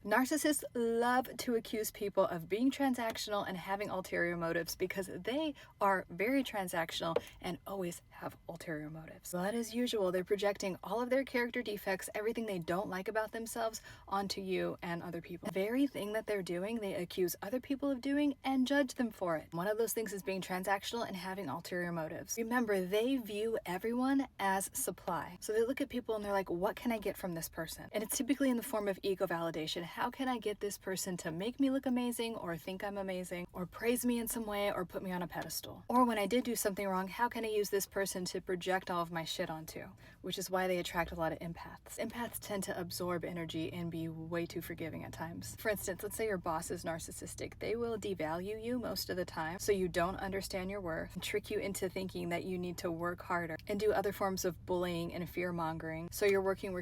Narcissists love to accuse people of being transactional and having ulterior motives because they are very transactional and always have ulterior motives. But as usual, they're projecting all of their character defects, everything they don't like about themselves, onto you and other people. The very thing that they're doing, they accuse other people of doing and judge them for it. One of those things is being transactional and having ulterior motives. Remember, they view everyone as supply. So they look at people and they're like, what can I get from this person? And it's typically in the form of ego validation. How can I get this person to make me look amazing or think I'm amazing or praise me in some way or put me on a pedestal? Or when I did do something wrong, how can I use this person to project all of my shit onto? Which is why they attract a lot of empaths. Empaths tend to absorb energy and be way too forgiving at times. For instance, let's say your boss is narcissistic. They will devalue you most of the time so you don't understand your worth and trick you into thinking that you need to work harder and do other forms of bullying and fear mongering. So you're working,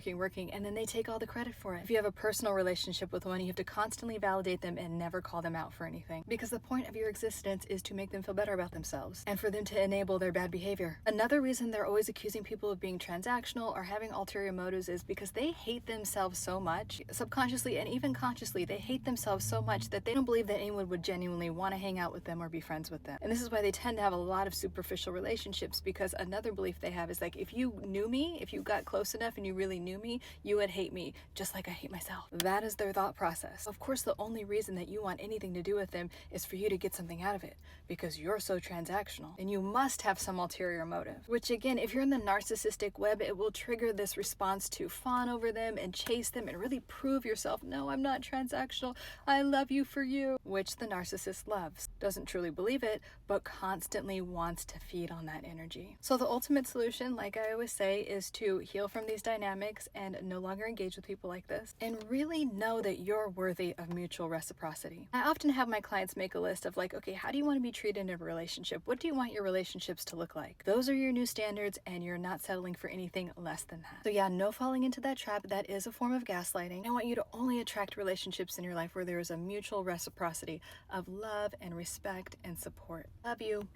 and then they take all the credit for it. If you have a personal relationship with one, you have to constantly validate them and never call them out for anything. Because the point of your existence is to make them feel better about themselves and for them to enable their bad behavior. Another reason they're always accusing people of being transactional or having ulterior motives is because they hate themselves so much, subconsciously and even consciously, they hate themselves so much that they don't believe that anyone would genuinely want to hang out with them or be friends with them. And this is why they tend to have a lot of superficial relationships, because another belief they have is like, if you knew me, if you got close enough and you really knew me, you would hate me just like I hate myself. That is their thought process. Of course, the only reason that you want anything to do with them is for you to get something out of it, because you're so transactional and you must have some ulterior motive. Which again, if you're in the narcissistic web, it will trigger this response to fawn over them and chase them and really prove yourself. No, I'm not transactional. I love you for you, which the narcissist loves. Doesn't truly believe it, but constantly wants to feed on that energy. So the ultimate solution, like I always say, is to heal from these dynamics and no longer engage with people like this, and really know that you're worthy of mutual reciprocity. I often have my clients make a list of like, okay, how do you want to be treated in a relationship? What do you want your relationships to look like? Those are your new standards, and you're not settling for anything less than that. So yeah, no falling into that trap. That is a form of gaslighting. I want you to only attract relationships in your life where there is a mutual reciprocity of love and respect and support. Love you.